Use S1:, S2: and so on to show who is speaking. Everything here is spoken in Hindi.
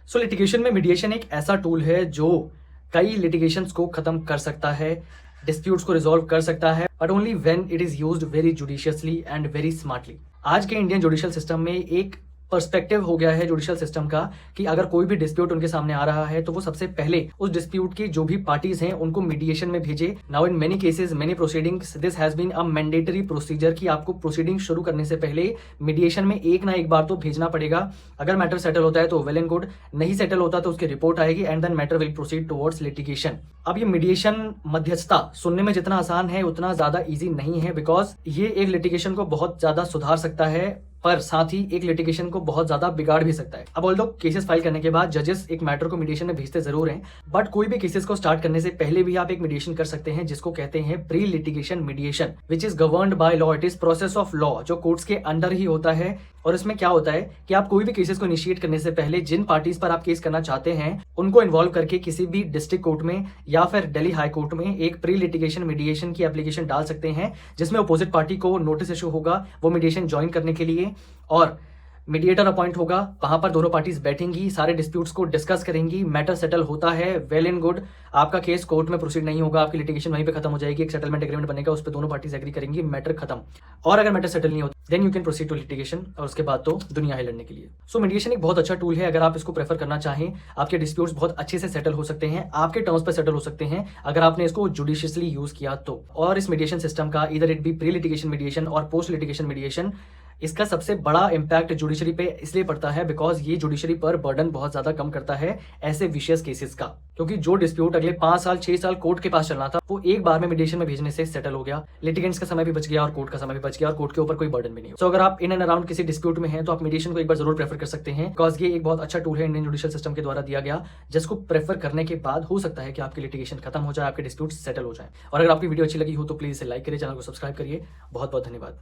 S1: सो लिटिगेशन में मीडिएशन एक ऐसा टूल है जो कई लिटिगेशंस को खत्म कर सकता है, डिस्प्यूट्स को रिजॉल्व कर सकता है, but only when it is used very judiciously and very smartly. आज के इंडियन जुडिशियल सिस्टम में एक पर्सपेक्टिव हो गया है जुडिशियल सिस्टम का कि अगर कोई भी डिस्प्यूट उनके सामने आ रहा है तो वो सबसे पहले उस डिस्प्यूट की जो भी पार्टीज हैं उनको मीडिएशन में भेजे। Now in many cases many proceedings this has been a mandatory procedure कि आपको प्रोसीडिंग शुरू करने से पहले मीडिएशन में एक ना एक बार तो भेजना पड़ेगा। अगर मैटर सेटल होता है तो वेल एंड गुड, नहीं सेटल होता तो उसकी रिपोर्ट आएगी and then matter will proceed towards litigation. अब ये मीडिएशन मध्यस्थता सुनने में जितना आसान है उतना ज्यादा ईजी नहीं है, बिकॉज ये एक लिटिगेशन को बहुत ज्यादा सुधार सकता है पर साथ ही एक लिटिगेशन को बहुत ज्यादा बिगाड़ भी सकता है। अब ऑल्दो केसेस फाइल करने के बाद जजेस एक मैटर को मीडिएशन में भेजते जरूर हैं, बट कोई भी केसेस को स्टार्ट करने से पहले भी आप एक मीडिएशन कर सकते हैं जिसको कहते हैं pre litigation mediation, which is governed by law. It is process of law जो कोर्ट्स के अंडर ही होता है। और इसमें क्या होता है कि आप कोई भी केसेस को इनिशिएट करने से पहले जिन पार्टीज पर आप केस करना चाहते हैं उनको इन्वॉल्व करके किसी भी डिस्ट्रिक्ट कोर्ट में या फिर दिल्ली हाई कोर्ट में एक प्री लिटिगेशन मीडिएशन की एप्लीकेशन डाल सकते हैं, जिसमें अपोजिट पार्टी को नोटिस इशू होगा वो मीडिएशन ज्वाइन करने के लिए, और मीडिएटर अपॉइंट होगा। वहां पर दोनों पार्टीज बैठेंगी, सारे डिस्प्यूट्स को डिस्कस करेंगी, मैटर सेटल होता है, वेल एंड गुड। आपका केस कोर्ट में प्रोसीड नहीं होगा, आपकी लिटिगेशन वहीं पे खत्म हो जाएगी, एक सेटलमेंट एग्रीमेंट बनेगा, उस पर दोनों पार्टीज एग्री करेंगी, मैटर खत्म। और अगर मैटर सेटल नहीं होता then you can proceed to litigation, और उसके बाद तो दुनिया है लड़ने के लिए। सो मीडिएशन एक बहुत अच्छा टूल है। अगर आप इसको प्रेफर करना चाहें, आपके डिस्प्यूट्स बहुत अच्छे से सेटल हो सकते हैं, आपके टर्म्स पर सेटल हो सकते हैं अगर आपने इसको जुडिशियसली यूज किया तो। और इस मीडिएशन सिस्टम का इधर it be pre litigation mediation और पोस्ट लिटिगेशन मीडिएशन, इसका सबसे बड़ा इंपैक्ट जुडिशरी पे इसलिए पड़ता है बिकॉज ये जुडिशरी पर बर्डन बहुत ज्यादा कम करता है ऐसे विशियस केसेस का। क्योंकि जो डिस्प्यूट अगले 5 साल 6 साल कोर्ट के पास चलना था वो एक बार में मीडिएशन में भेजने से सेटल हो गया। लिटिगेंट्स का समय भी बच गया और कोर्ट का समय भी बच गया और कोर्ट के ऊपर कोई बर्डन भी नहीं। तो अगर आप इन एंड अराउंड किसी डिस्प्यूट में हैं तो आप मीडिएशन को एक बार जरूर प्रेफर कर सकते हैं, बिकॉज ये एक बहुत अच्छा टूल है इंडियन जुडिशियल सिस्टम के द्वारा दिया गया, जिसको प्रेफर करने के बाद हो सकता है कि आपकी लिटिगेशन खत्म हो जाए, आपके डिस्प्यूट सेटल हो जाए। और अगर आपकी वीडियो अच्छी लगी हो तो प्लीज इसे लाइक करिए, चैनल को सब्सक्राइब करिए। बहुत बहुत धन्यवाद।